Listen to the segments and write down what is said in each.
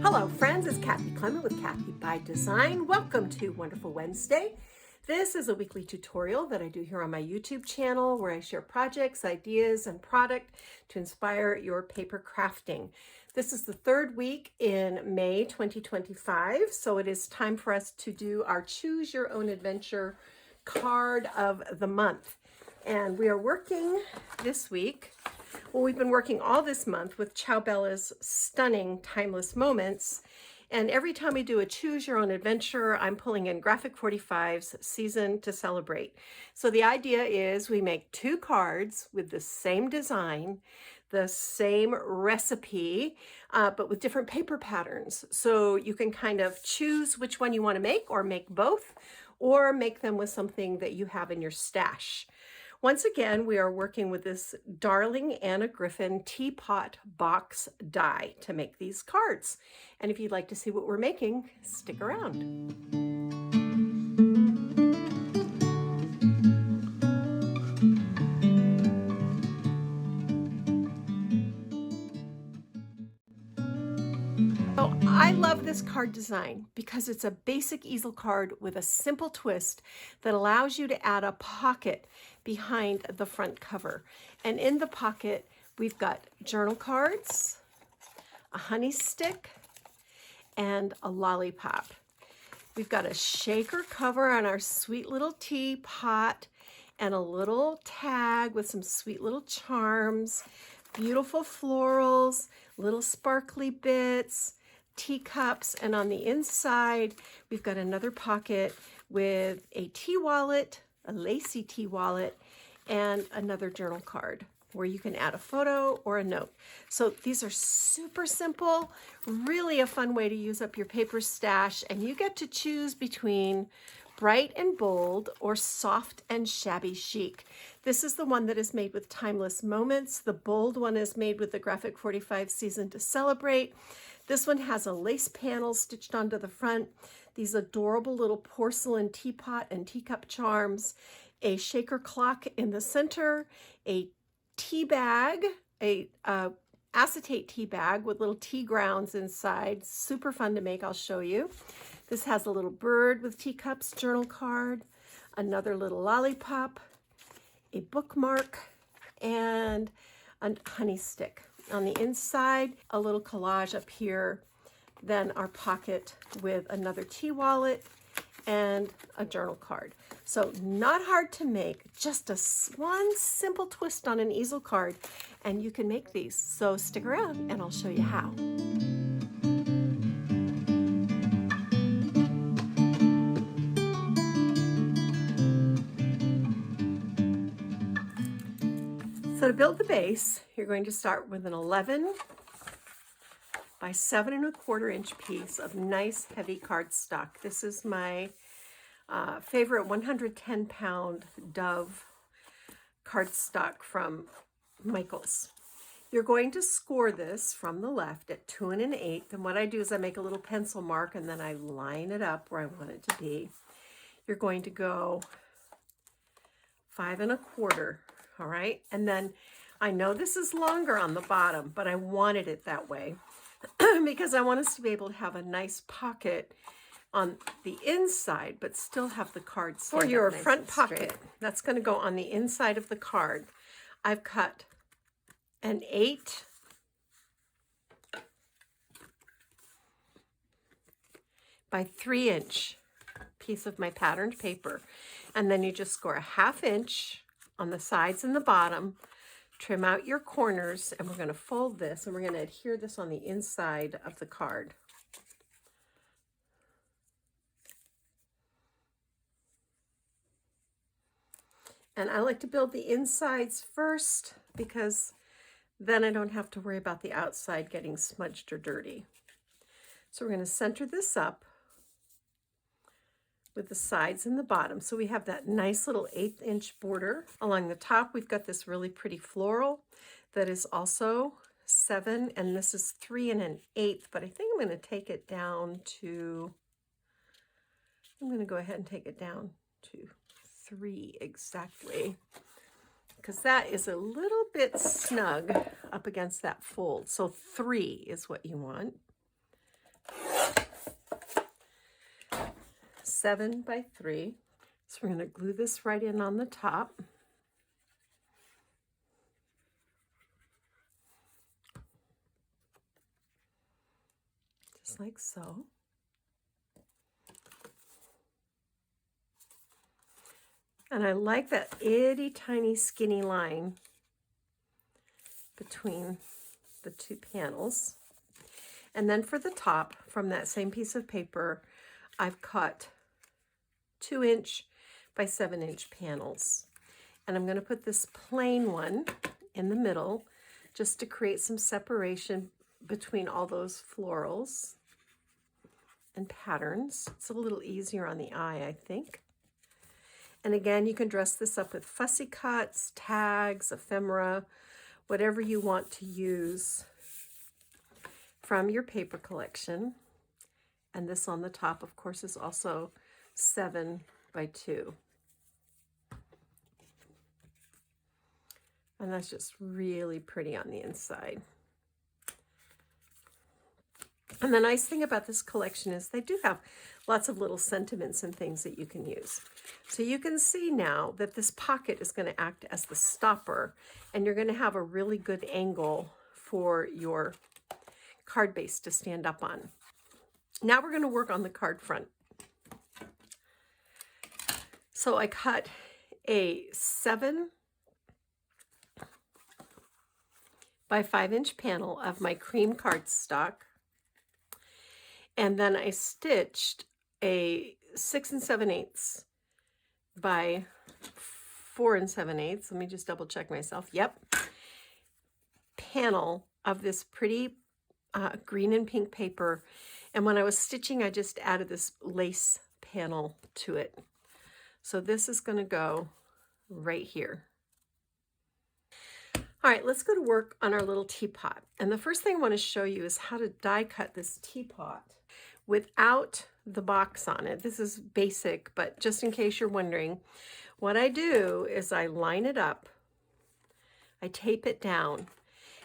Hello friends, it's Kathy Clement with Kathy by Design. Welcome to Wonderful Wednesday. This is a weekly tutorial that I do here on my YouTube channel where I share projects, ideas, and product to inspire your paper crafting. This is the third week in May 2025, so it is time for us to do our Choose Your Own Adventure card of the month. And we are working this week. Well, we've been working all this month with Ciao Bella's stunning timeless moments. And every time we do a Choose Your Own Adventure, I'm pulling in Graphic 45's Season to Celebrate. So the idea is we make two cards with the same design, the same recipe, but with different paper patterns. So you can kind of choose which one you want to make, or make both, or make them with something that you have in your stash. Once again, we are working with this darling Anna Griffin teapot box die to make these cards. And if you'd like to see what we're making, stick around. So I love this card design because it's a basic easel card with a simple twist that allows you to add a pocket behind the front cover. And in the pocket, we've got journal cards, a honey stick, and a lollipop. We've got a shaker cover on our sweet little teapot and a little tag with some sweet little charms, beautiful florals, little sparkly bits, teacups, and on the inside we've got another pocket with a tea wallet, a lacy tea wallet, and another journal card where you can add a photo or a note. So these are super simple, really a fun way to use up your paper stash, and you get to choose between bright and bold or soft and shabby chic. This is the one that is made with timeless moments. The bold one is made with the Graphic 45 Season to Celebrate. This one has a lace panel stitched onto the front, these adorable little porcelain teapot and teacup charms, a shaker clock in the center, a tea bag, a acetate tea bag with little tea grounds inside. Super fun to make, I'll show you. This has a little bird with teacups journal card, another little lollipop, a bookmark, and a honey stick. On the inside, a little collage up here, then our pocket with another tea wallet and a journal card. So not hard to make, just one simple twist on an easel card, and you can make these. So stick around and I'll show you how. So to build the base, you're going to start with an 11 by 7¼ inch piece of nice heavy cardstock. This is my favorite 110-pound Dove cardstock from Michaels. You're going to score this from the left at 2 1/8, and what I do is I make a little pencil mark and then I line it up where I want it to be. You're going to go 5 1/4. All right, and then I know this is longer on the bottom, but I wanted it that way because I want us to be able to have a nice pocket on the inside, but still have the card stand for your front pocket. That's going to go on the inside of the card. I've cut an 8 by 3 inch piece of my patterned paper, and then you just score a 1/2 inch on the sides and the bottom, trim out your corners, and we're going to fold this and we're going to adhere this on the inside of the card. And I like to build the insides first because then I don't have to worry about the outside getting smudged or dirty. So we're going to center this up with the sides and the bottom. So we have that nice little 1/8 inch border. Along the top, we've got this really pretty floral that is also 7, and this is 3 1/8, but I think I'm going to take it down to, I'm going to go ahead and take it down to 3 exactly, because that is a little bit snug up against that fold. So 3 is what you want. 7 by 3. So we're going to glue this right in on the top. Just like so. And I like that itty tiny skinny line between the two panels. And then for the top, from that same piece of paper, I've cut 2-inch by 7-inch panels. And I'm going to put this plain one in the middle just to create some separation between all those florals and patterns. It's a little easier on the eye, I think. And again, you can dress this up with fussy cuts, tags, ephemera, whatever you want to use from your paper collection. And this on the top, of course, is also 7 by 2. And that's just really pretty on the inside. And the nice thing about this collection is they do have lots of little sentiments and things that you can use. So you can see now that this pocket is going to act as the stopper, and you're going to have a really good angle for your card base to stand up on. Now we're going to work on the card front. So I cut a 7 by 5-inch panel of my cream cardstock. And then I stitched a 6 7/8 by 4 7/8. Let me just double check myself. Yep. Panel of this pretty green and pink paper. And when I was stitching, I just added this lace panel to it. So this is going to go right here. All right, let's go to work on our little teapot. And the first thing I want to show you is how to die cut this teapot without the box on it. This is basic, but just in case you're wondering, what I do is I line it up, I tape it down,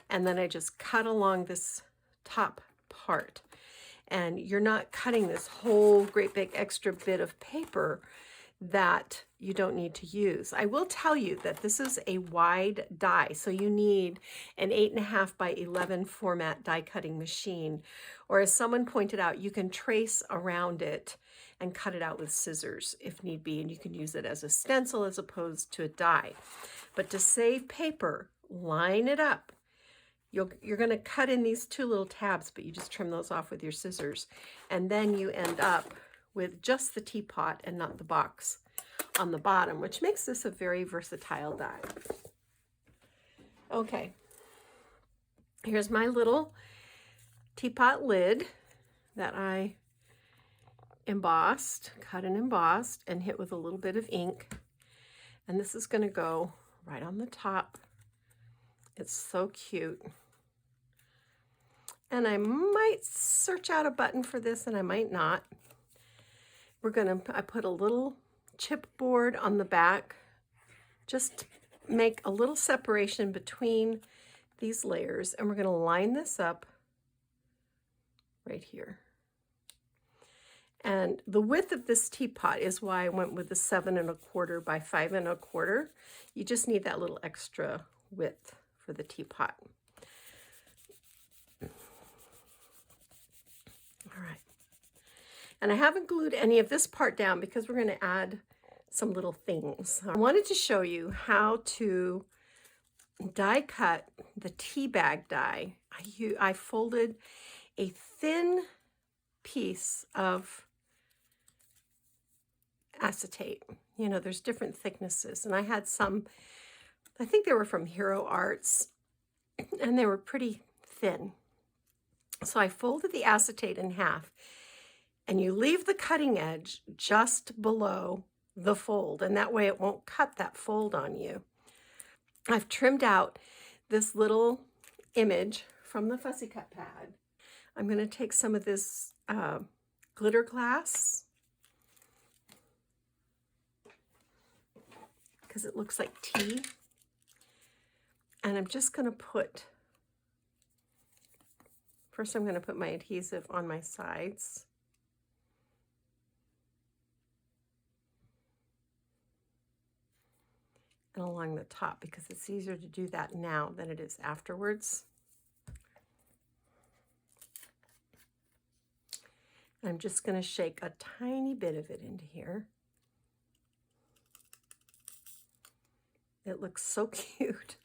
and then I just cut along this top part. And you're not cutting this whole great big extra bit of paper that you don't need to use. I will tell you that this is a wide die, so you need an 8.5 by 11 format die cutting machine, or as someone pointed out, you can trace around it and cut it out with scissors if need be, and you can use it as a stencil as opposed to a die. But to save paper, line it up. You're going to cut in these two little tabs, but you just trim those off with your scissors, and then you end up with just the teapot and not the box on the bottom, which makes this a very versatile die. Okay, here's my little teapot lid that I embossed, cut and embossed, and hit with a little bit of ink. And this is going to go right on the top. It's so cute. And I might search out a button for this, and I might not. I put a little chipboard on the back, just to make a little separation between these layers, and we're going to line this up right here. And the width of this teapot is why I went with the 7 1/4 by 5 1/4. You just need that little extra width for the teapot. All right. And I haven't glued any of this part down because we're going to add some little things. I wanted to show you how to die cut the tea bag die. I folded a thin piece of acetate. You know, there's different thicknesses, and I had some, I think they were from Hero Arts, and they were pretty thin. So I folded the acetate in half, and you leave the cutting edge just below the fold, and that way it won't cut that fold on you. I've trimmed out this little image from the fussy cut pad. I'm going to take some of this glitter glass because it looks like tea, and I'm just going to put, first I'm going to put my adhesive on my sides. and along the top, because it's easier to do that now than it is afterwards. I'm just going to shake a tiny bit of it into here. It looks so cute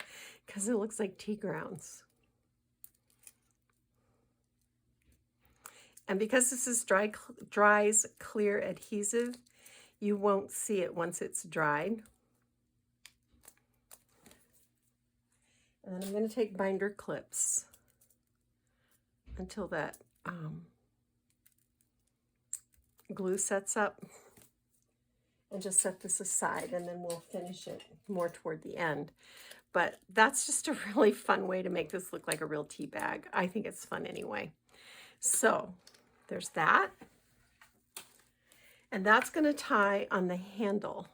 because it looks like tea grounds. And because this is dries clear adhesive, you won't see it once it's dried. And then I'm going to take binder clips until that glue sets up, and just set this aside, and then we'll finish it more toward the end. But that's just a really fun way to make this look like a real tea bag. I think it's fun anyway. So there's that. And that's going to tie on the handle.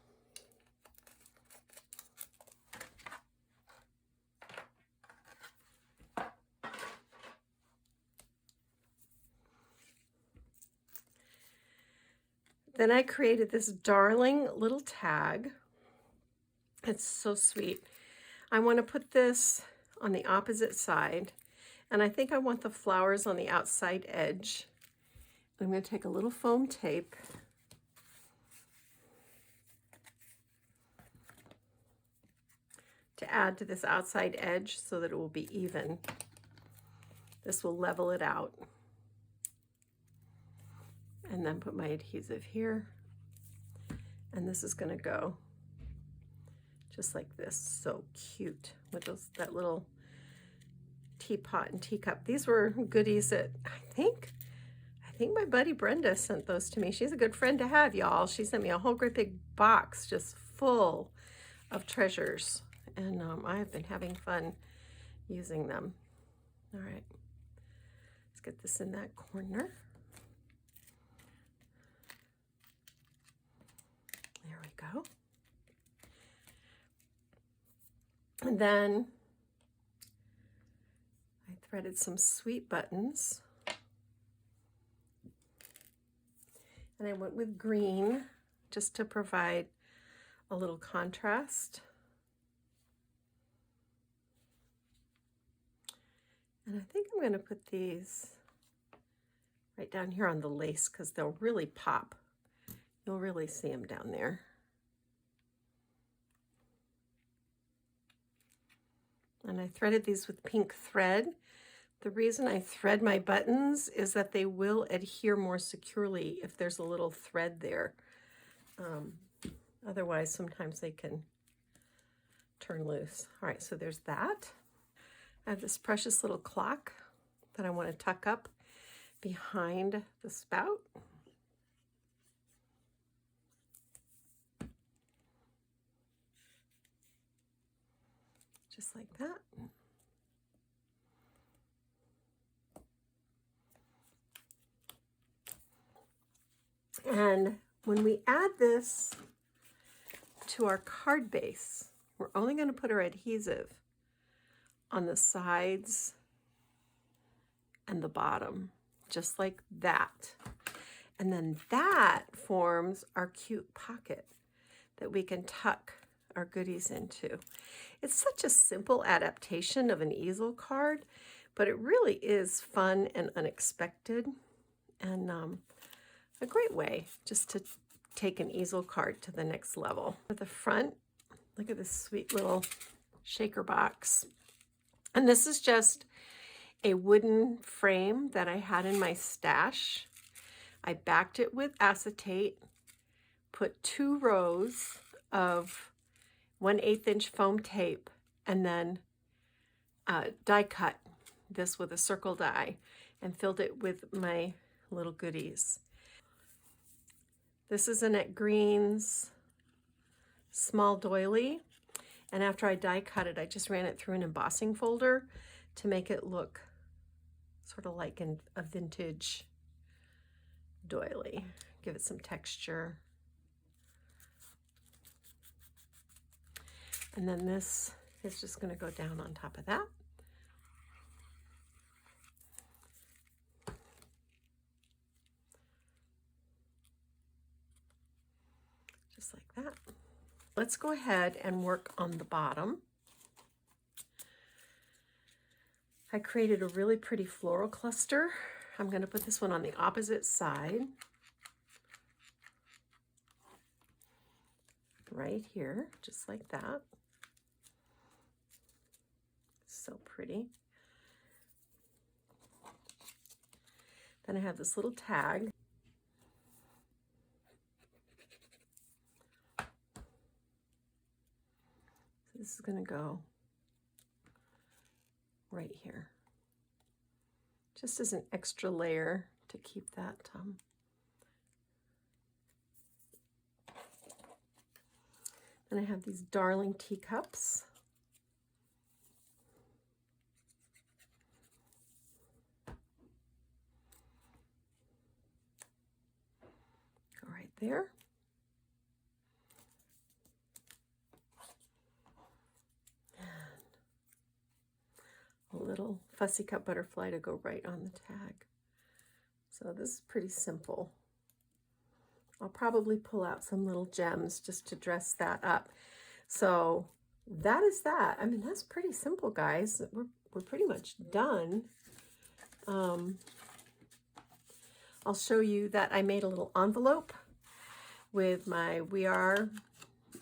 Then I created this darling little tag. It's so sweet. I want to put this on the opposite side, and I think I want the flowers on the outside edge. I'm going to take a little foam tape to add to this outside edge so that it will be even. This will level it out. And then put my adhesive here. And this is going to go just like this. So cute with that little teapot and teacup. These were goodies that I think my buddy Brenda sent those to me. She's a good friend to have, y'all. She sent me a whole great big box just full of treasures. And I have been having fun using them. All right. Let's get this in that corner. There we go. And then I threaded some sweet buttons. And I went with green just to provide a little contrast. And I think I'm going to put these right down here on the lace because they'll really pop. You'll really see them down there. And I threaded these with pink thread. The reason I thread my buttons is that they will adhere more securely if there's a little thread there. Otherwise, sometimes they can turn loose. All right, so there's that. I have this precious little clock that I want to tuck up behind the spout. Just like that. And when we add this to our card base, we're only going to put our adhesive on the sides and the bottom, just like that. And then that forms our cute pocket that we can tuck our goodies into. It's such a simple adaptation of an easel card, but it really is fun and unexpected, and a great way just to take an easel card to the next level. For the front, look at this sweet little shaker box. And this is just a wooden frame that I had in my stash. I backed it with acetate, put 2 rows of 1/8 inch foam tape, and then die cut this with a circle die and filled it with my little goodies. This is Annette Green's small doily, and after I die cut it, I just ran it through an embossing folder to make it look sort of like a vintage doily. Give it some texture. And then this is just going to go down on top of that. Just like that. let's go ahead and work on the bottom. I created a really pretty floral cluster. I'm going to put this one on the opposite side, right here, just like that. So pretty. Then I have this little tag. So this is going to go right here, just as an extra layer to keep that Then I have these darling teacups. Go right there. And a little fussy cut butterfly to go right on the tag. So this is pretty simple. I'll probably pull out some little gems just to dress that up. So that is that. I mean, that's pretty simple, guys. We're pretty much done. I'll show you that I made a little envelope with my We Are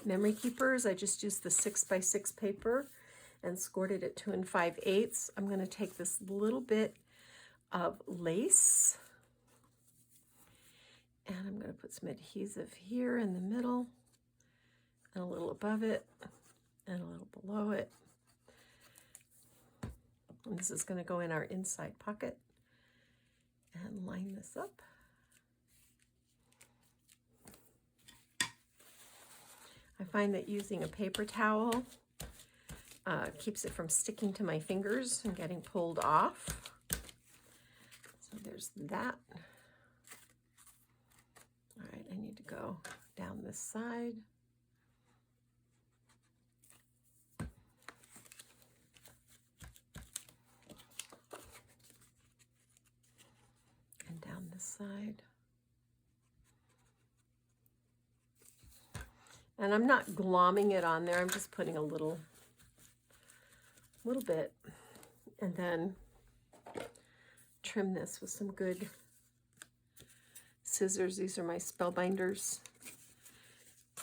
memory keepers. I just used the 6x6 paper and scored it at 2 5/8. I'm going to take this little bit of lace and I'm going to put some adhesive here in the middle and a little above it and a little below it. And this is going to go in our inside pocket and line this up. I find that using a paper towel keeps it from sticking to my fingers and getting pulled off. So there's that. All right, I need to go down this side. And down this side. And I'm not glomming it on there, I'm just putting a little bit, and then trim this with some good scissors. These are my Spellbinders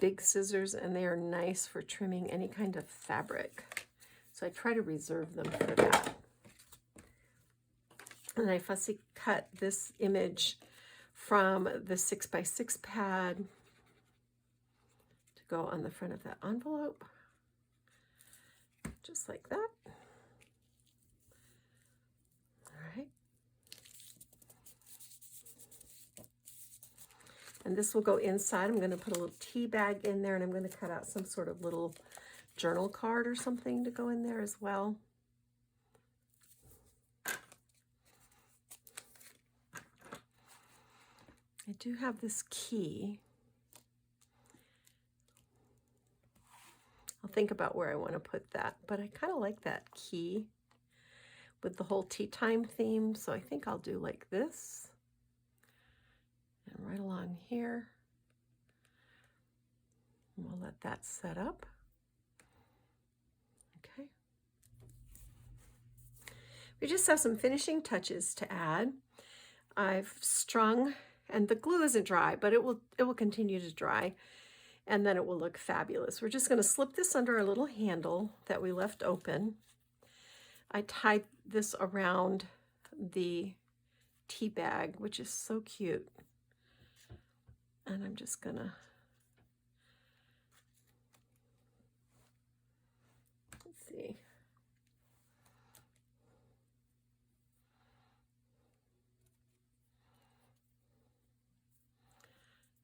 big scissors, and they are nice for trimming any kind of fabric. So I try to reserve them for that. And I fussy cut this image from the 6x6 pad to go on the front of that envelope, just like that. And this will go inside. I'm going to put a little tea bag in there, and I'm going to cut out some sort of little journal card or something to go in there as well. I do have this key. I'll think about where I want to put that, but I kind of like that key with the whole tea time theme, so I think I'll do like this. And right along here, and we'll let that set up. Okay. We just have some finishing touches to add. I've strung, and the glue isn't dry, but it will continue to dry, and then it will look fabulous. We're just going to slip this under our little handle that we left open. I tied this around the tea bag, which is so cute. And I'm just gonna, let's see.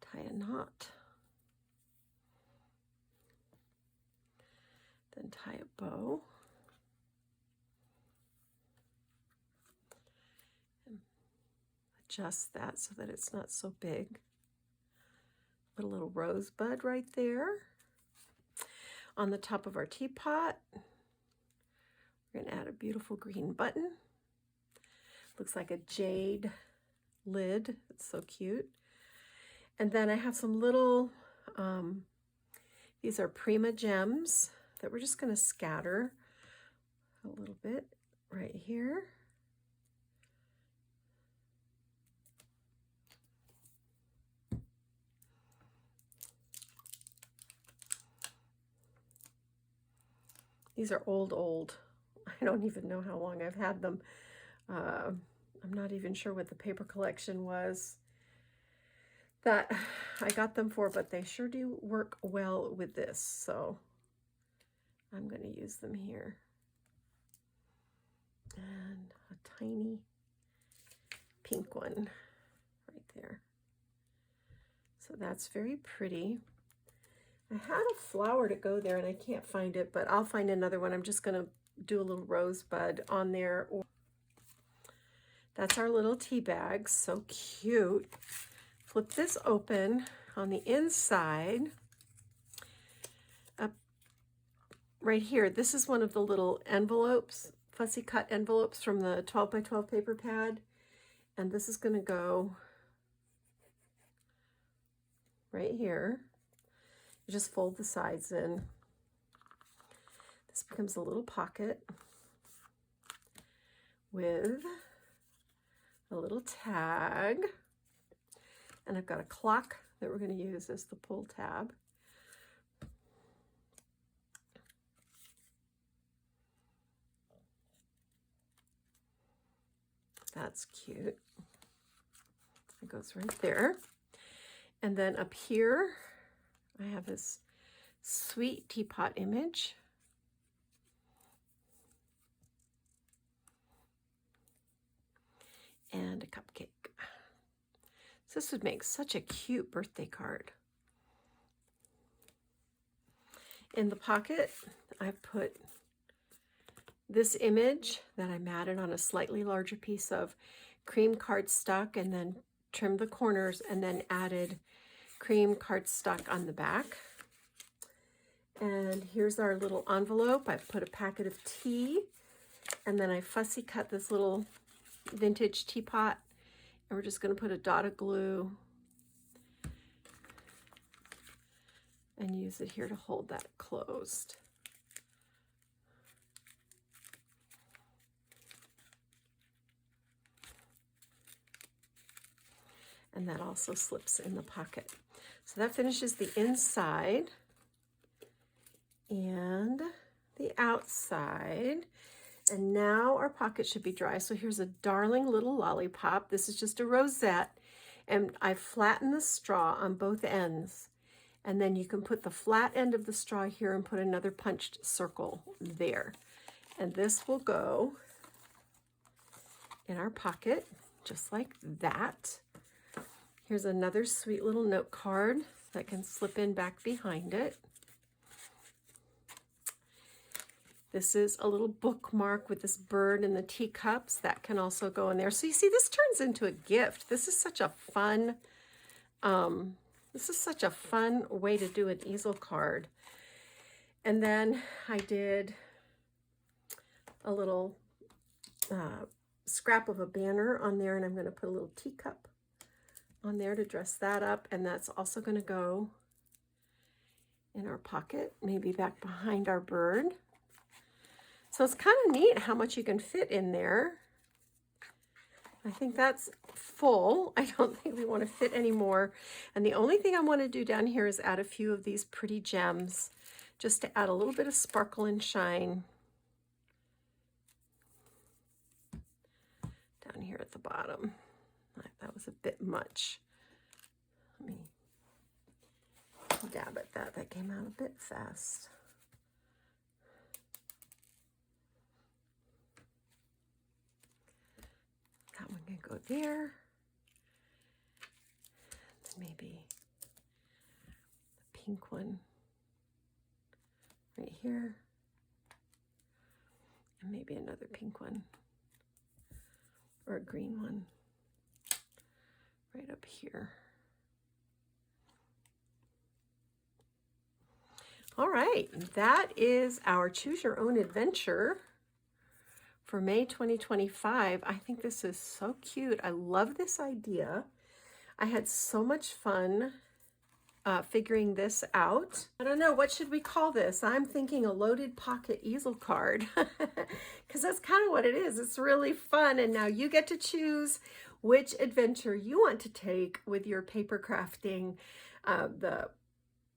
Tie a knot. Then tie a bow. And adjust that so that it's not so big. Put a little rosebud right there. On the top of our teapot, we're going to add a beautiful green button. Looks like a jade lid. It's so cute. And then I have some little, These are Prima gems that we're just going to scatter a little bit right here. These are old. I don't even know how long I've had them. I'm not even sure what the paper collection was that I got them for, but they sure do work well with this. So I'm going to use them here. And a tiny pink one right there. So that's very pretty. I had a flower to go there and I can't find it, but I'll find another one. I'm just going to do a little rosebud on there. That's our little tea bag. So cute. Flip this open. On the inside, up right here, this is one of the little envelopes, fussy cut envelopes from the 12 by 12 paper pad. And this is going to go right here. You just fold the sides in. This becomes a little pocket with a little tag. And I've got a clock that we're going to use as the pull tab. That's cute. It goes right there. And then up here, I have this sweet teapot image. And a cupcake. So this would make such a cute birthday card. In the pocket, I put this image that I matted on a slightly larger piece of cream cardstock and then trimmed the corners and then added cream cardstock on the back. And here's our little envelope. I put a packet of tea and then I fussy cut this little vintage teapot, and we're just going to put a dot of glue and use it here to hold that closed. And that also slips in the pocket. So that finishes the inside and the outside. And now our pocket should be dry. So here's a darling little lollipop. This is just a rosette. And I flattened the straw on both ends. And then you can put the flat end of the straw here and put another punched circle there. And this will go in our pocket, just like that. Here's another sweet little note card that can slip in back behind it. This is a little bookmark with this bird and the teacups that can also go in there. So you see, this turns into a gift. This is such a fun, way to do an easel card. And then I did a little scrap of a banner on there, and I'm going to put a little teacup on there to dress that up. And that's also going to go in our pocket, maybe back behind our bird. So it's kind of neat how much you can fit in there. I think that's full. I don't think we want to fit any more. And the only thing I want to do down here is add a few of these pretty gems, just to add a little bit of sparkle and shine down here at the bottom. That was a bit much. Let me dab at that. That came out a bit fast. That one can go there. Maybe the pink one right here. And maybe another pink one or a green one right up here. All right, that is our Choose Your Own Adventure for May 2025. I think this is so cute. I love this idea. I had so much fun figuring this out. I don't know, what should we call this? I'm thinking a loaded pocket easel card, because that's kind of what it is. It's really fun, and now you get to choose which adventure you want to take with your paper crafting, the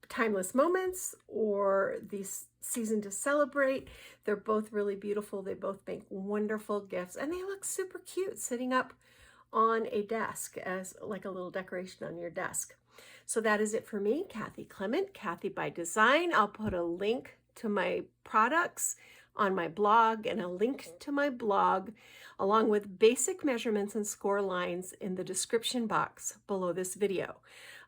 timeless moments or the season to celebrate. They're both really beautiful. They both make wonderful gifts, and they look super cute sitting up on a desk as like a little decoration on your desk. So that is it for me, Kathy Clement, Kathy by Design. I'll put a link to my products on my blog and a link to my blog along with basic measurements and score lines in the description box below this video.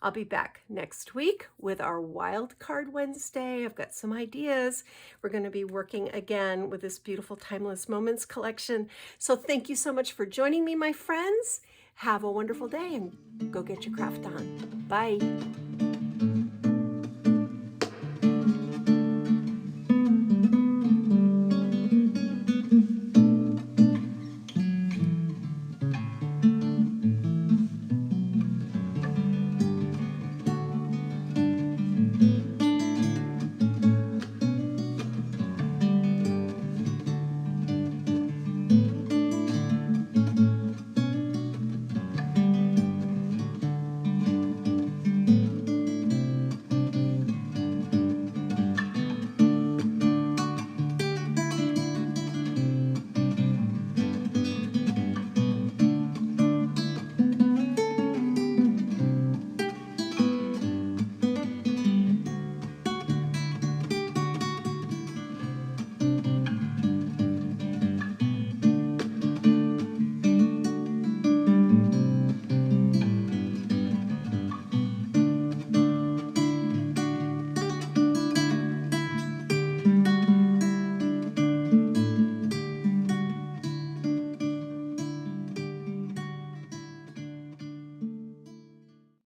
I'll be back next week with our Wild Card Wednesday. I've got some ideas. We're going to be working again with this beautiful Timeless Moments collection. So thank you so much for joining me, my friends. Have a wonderful day and go get your craft on. Bye.